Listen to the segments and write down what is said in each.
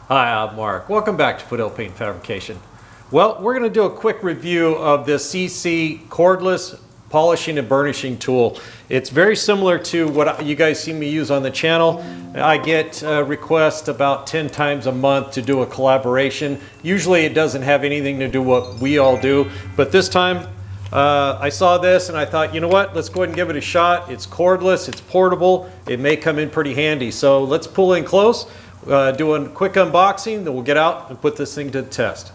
Hi, I'm Mark. Welcome back to Foothill Paint Fabrication. Well, we're going to do a quick review of this Seesii cordless polishing and burnishing tool. It's very similar to what you guys see me use on the channel. I get requests about 10 times a month to do a collaboration. Usually it doesn't have anything to do what we all do, but this time I saw this and I thought, you know what, let's go ahead and give it a shot. It's cordless, it's portable, it may come in pretty handy. So let's pull in close, do a quick unboxing, then we'll get out and put this thing to the test.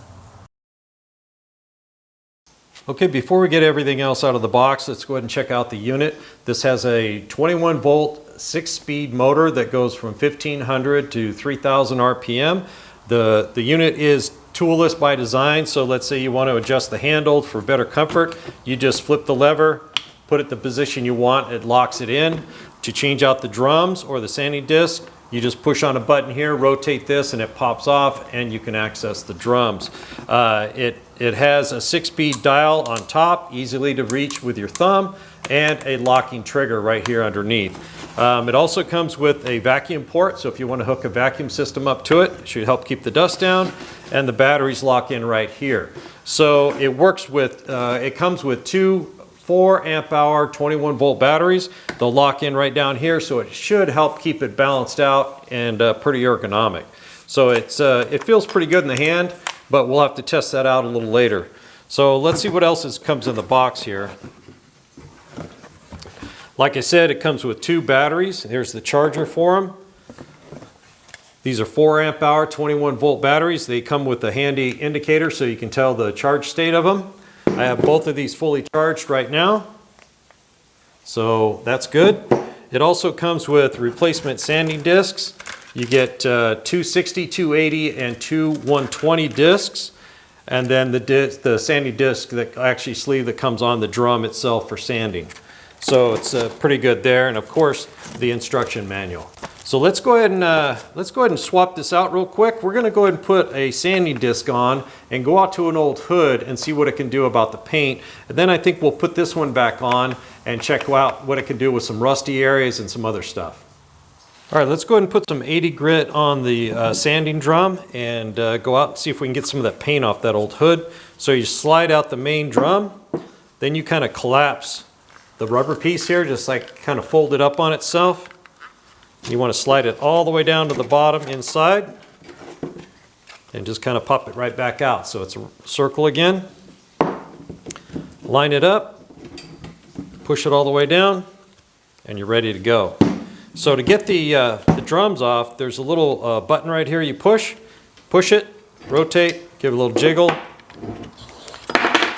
Okay, before we get everything else out of the box, let's go ahead and check out the unit. This has a 21 volt 6-speed motor that goes from 1500 to 3000 RPM. The unit is toolless by design, so let's say you want to adjust the handle for better comfort. You just flip the lever, put it the position you want, it locks it in. To change out the drums or the sanding disc, you just push on a button here, rotate this, and it pops off, and you can access the drums. It has a 6-speed dial on top, easily to reach with your thumb, and a locking trigger right here underneath. It also comes with a vacuum port, so if you want to hook a vacuum system up to it, it should help keep the dust down, and the batteries lock in right here. So it works with, it comes with two 4 amp hour 21 volt batteries. They'll lock in right down here, so it should help keep it balanced out and pretty ergonomic. So it feels pretty good in the hand, but we'll have to test that out a little later. So let's see what else comes in the box here. Like I said, it comes with 2 batteries. Here's the charger for them. These are 4 amp hour 21 volt batteries. They come with a handy indicator so you can tell the charge state of them. I have both of these fully charged right now, so that's good. It also comes with replacement sanding discs. You get 260, 280, and 120 discs, and then the sanding disc, that actually sleeve that comes on the drum itself for sanding. So it's pretty good there, and of course the instruction manual. So let's go ahead and swap this out real quick. We're going to go ahead and put a sanding disc on and go out to an old hood and see what it can do about the paint. And then I think we'll put this one back on and check out what it can do with some rusty areas and some other stuff. All right, let's go ahead and put some 80 grit on the sanding drum and go out and see if we can get some of that paint off that old hood. So you slide out the main drum, then you kind of collapse the rubber piece here, just like kind of fold it up on itself. You want to slide it all the way down to the bottom inside and just kind of pop it right back out. So it's a circle again. Line it up, push it all the way down, and you're ready to go. So to get the drums off, there's a little button right here you push it, rotate, give it a little jiggle,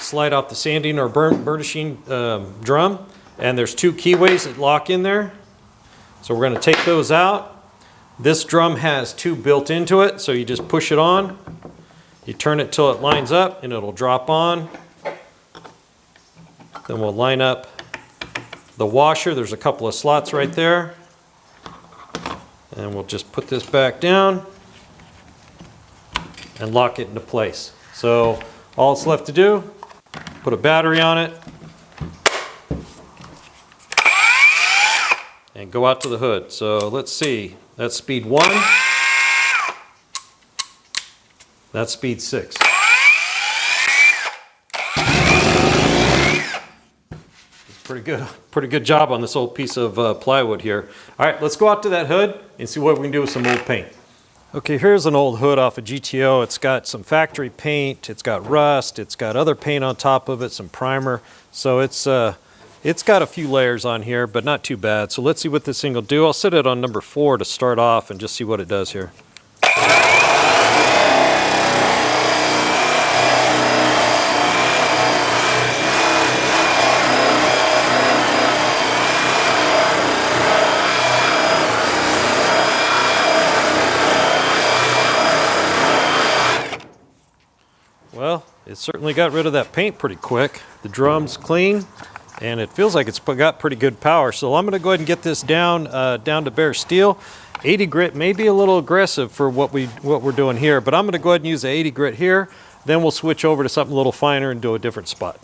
slide off the sanding or burnishing drum, and there's 2 keyways that lock in there. So we're going to take those out. This drum has 2 built into it, so you just push it on, you turn it till it lines up and it'll drop on. Then we'll line up the washer. There's a couple of slots right there. And we'll just put this back down and lock it into place. So all it's left to do, put a battery on it, and go out to the hood. So let's see, that's speed 1, that's speed 6. Pretty good job on this old piece of plywood here. All right, let's go out to that hood and see what we can do with some old paint. Okay, here's an old hood off of GTO. It's got some factory paint, it's got rust, it's got other paint on top of it, some primer. So it's got a few layers on here, but not too bad. So let's see what this thing will do. I'll set it on number 4 to start off and just see what it does here. Well, it certainly got rid of that paint pretty quick. The drum's clean, and it feels like it's got pretty good power. So I'm going to go ahead and get this down to bare steel. 80 grit may be a little aggressive for what we're doing here, but I'm going to go ahead and use the 80 grit here. Then we'll switch over to something a little finer and do a different spot.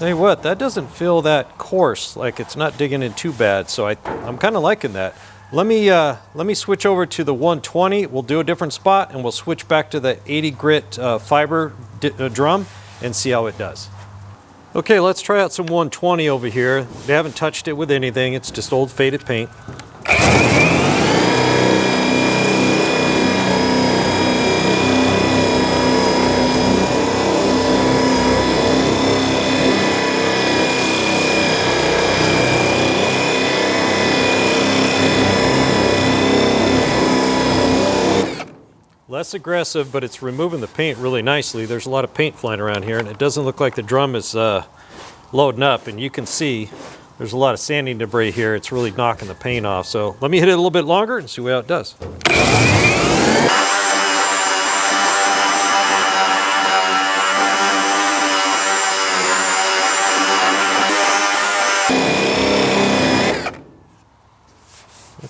Tell you what, that doesn't feel that coarse, like it's not digging in too bad, so I'm kind of liking that. Let me switch over to the 120. We'll do a different spot, and we'll switch back to the 80 grit fiber drum and see how it does. Okay, let's try out some 120 over here. They haven't touched it with anything. It's just old faded paint. Less aggressive, but it's removing the paint really nicely. There's a lot of paint flying around here, and it doesn't look like the drum is loading up, and you can see there's a lot of sanding debris here. It's really knocking the paint off. So let me hit it a little bit longer and see how it does.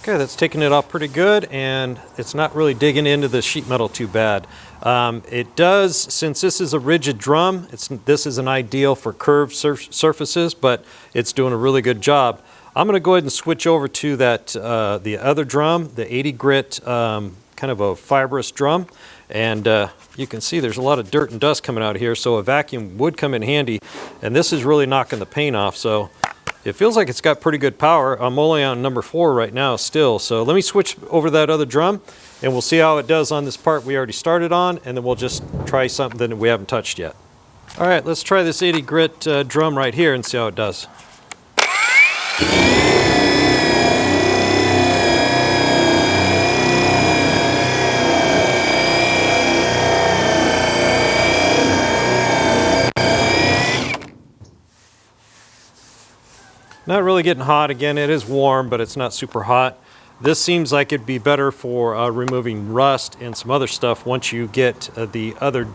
Okay, that's taking it off pretty good, and it's not really digging into the sheet metal too bad. It does, since this is a rigid drum, this isn't ideal for curved surfaces, but it's doing a really good job. I'm going to go ahead and switch over to that the other drum, the 80 grit, kind of a fibrous drum, and you can see there's a lot of dirt and dust coming out here, so a vacuum would come in handy, and this is really knocking the paint off. So it feels like it's got pretty good power. I'm only on number 4 right now still. So let me switch over to that other drum and we'll see how it does on this part we already started on, and then we'll just try something that we haven't touched yet. All right, let's try this 80 grit drum right here and see how it does. Not really getting hot. Again, it is warm, but it's not super hot. This seems like it'd be better for removing rust and some other stuff once you get the other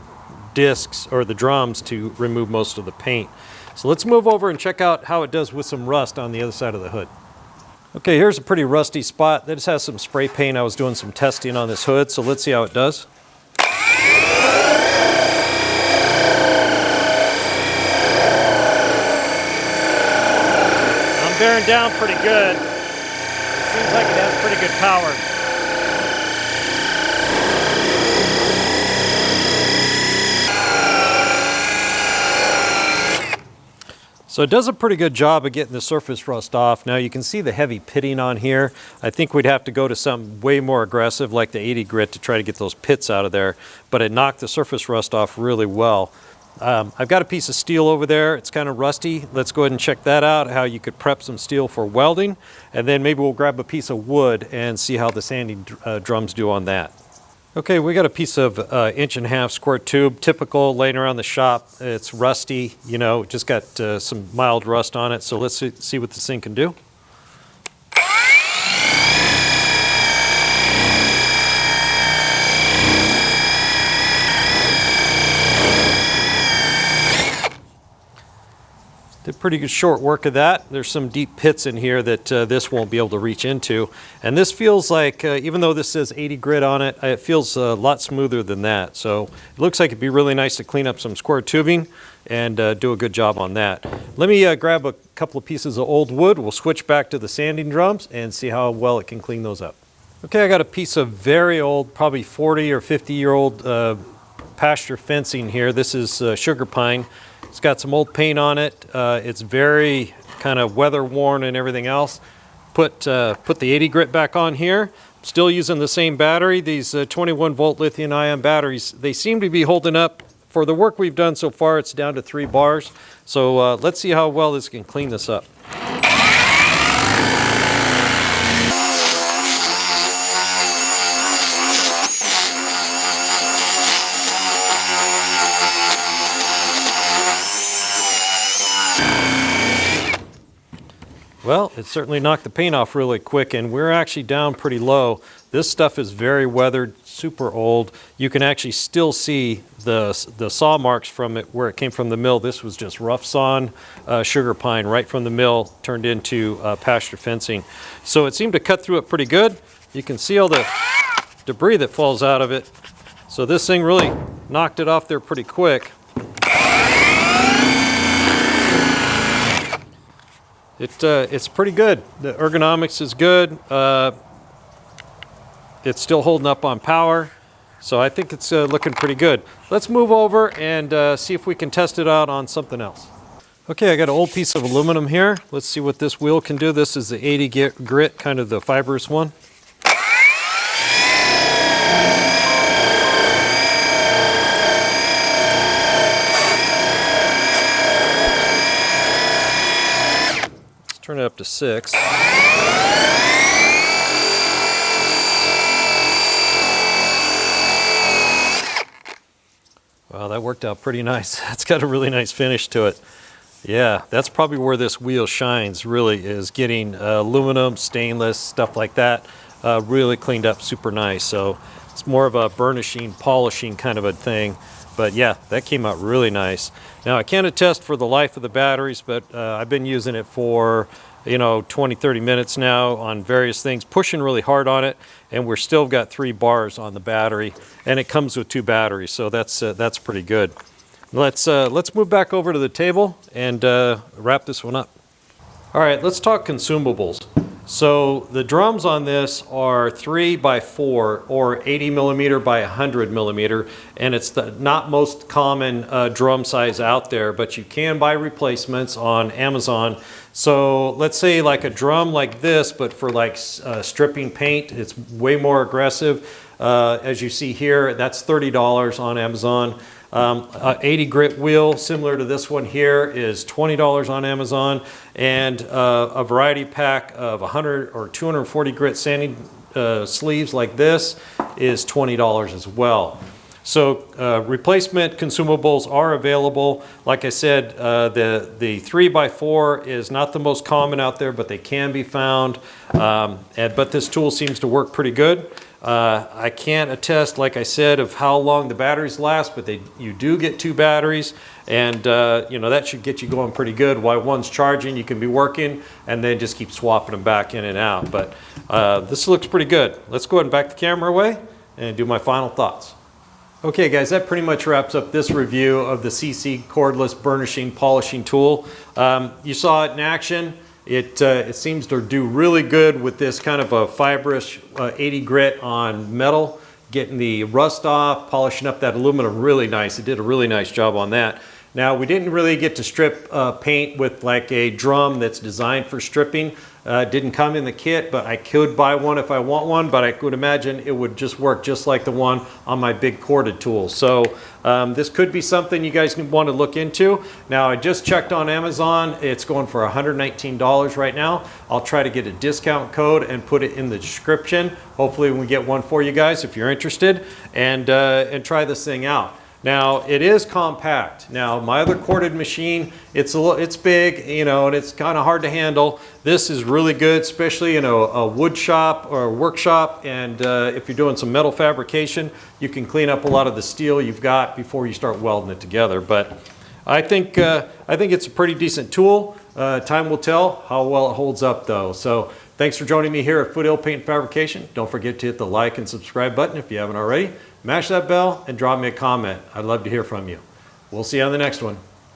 discs or the drums to remove most of the paint. So let's move over and check out how it does with some rust on the other side of the hood. Okay, here's a pretty rusty spot. This has some spray paint. I was doing some testing on this hood, so let's see how it does. Bearing down pretty good. It seems like it has pretty good power. So it does a pretty good job of getting the surface rust off. Now you can see the heavy pitting on here. I think we'd have to go to something way more aggressive like the 80 grit to try to get those pits out of there, but it knocked the surface rust off really well. I've got a piece of steel over there. It's kind of rusty. Let's go ahead and check that out, how you could prep some steel for welding, and then maybe we'll grab a piece of wood and see how the sanding drums do on that. Okay, we got a piece of 1.5 inch square tube, typical, laying around the shop. It's rusty, you know, just got some mild rust on it, so let's see what this thing can do. Did pretty good short work of that. There's some deep pits in here that this won't be able to reach into. And this feels like, even though this says 80 grit on it, it feels a lot smoother than that. So it looks like it'd be really nice to clean up some square tubing and do a good job on that. Let me grab a couple of pieces of old wood. We'll switch back to the sanding drums and see how well it can clean those up. Okay, I got a piece of very old, probably 40 or 50-year-old pasture fencing here. This is sugar pine. It's got some old paint on it. It's very kind of weather worn and everything else. Put the 80 grit back on here. Still using the same battery. These 21 volt lithium ion batteries, they seem to be holding up. For the work we've done so far, it's down to 3 bars. So let's see how well this can clean this up. Well, it certainly knocked the paint off really quick, and we're actually down pretty low. This stuff is very weathered, super old. You can actually still see the saw marks from it where it came from the mill. This was just rough sawn sugar pine right from the mill, turned into pasture fencing. So it seemed to cut through it pretty good. You can see all the debris that falls out of it. So this thing really knocked it off there pretty quick. It's pretty good. The ergonomics is good. It's still holding up on power. So I think it's looking pretty good. Let's move over and see if we can test it out on something else. Okay, I got an old piece of aluminum here. Let's see what this wheel can do. This is the 80 grit, kind of the fibrous one. Let's turn it up to 6. Wow, that worked out pretty nice. It's got a really nice finish to it. Yeah, that's probably where this wheel shines, really, is getting aluminum, stainless, stuff like that, really cleaned up super nice. So it's more of a burnishing, polishing kind of a thing. But yeah, that came out really nice. Now, I can't attest for the life of the batteries, but I've been using it for 20, 30 minutes now on various things, pushing really hard on it, and we're still got 3 bars on the battery, and it comes with 2 batteries, so that's pretty good. Let's move back over to the table and wrap this one up. All right, let's talk consumables. So the drums on this are 3 by 4 or 80 millimeter by 100 millimeter, and it's the not most common drum size out there, but you can buy replacements on Amazon. So let's say like a drum like this, but for like stripping paint, it's way more aggressive. As you see here, that's $30 on Amazon. 80 grit wheel similar to this one here is $20 on Amazon, and a variety pack of 100 or 240 grit sanding sleeves like this is $20 as well. So replacement consumables are available. Like I said, the 3 by 4 is not the most common out there, but they can be found. But this tool seems to work pretty good. I can't attest, like I said, of how long the batteries last, but you do get 2 batteries, and that should get you going pretty good. While one's charging, you can be working, and then just keep swapping them back in and out. But this looks pretty good. Let's go ahead and back the camera away and do my final thoughts. Okay guys, that pretty much wraps up this review of the Seesii cordless burnishing polishing tool. You saw it in action. It seems to do really good with this kind of a fibrous 80 grit on metal, getting the rust off, polishing up that aluminum really nice. It did a really nice job on that. Now, we didn't really get to strip paint with like a drum that's designed for stripping. Didn't come in the kit, but I could buy one if I want one, but I could imagine it would just work just like the one on my big corded tool. So this could be something you guys want to look into. Now, I just checked on Amazon. It's going for $119 right now. I'll try to get a discount code and put it in the description. Hopefully we get one for you guys if you're interested, and try this thing out. Now, it is compact. Now, my other corded machine, it's big, and it's kind of hard to handle. This is really good, especially in a wood shop or a workshop, and if you're doing some metal fabrication, you can clean up a lot of the steel you've got before you start welding it together. But I think it's a pretty decent tool. Time will tell how well it holds up, though. So thanks for joining me here at Foothill Paint Fabrication. Don't forget to hit the like and subscribe button if you haven't already. Mash that bell and drop me a comment. I'd love to hear from you. We'll see you on the next one.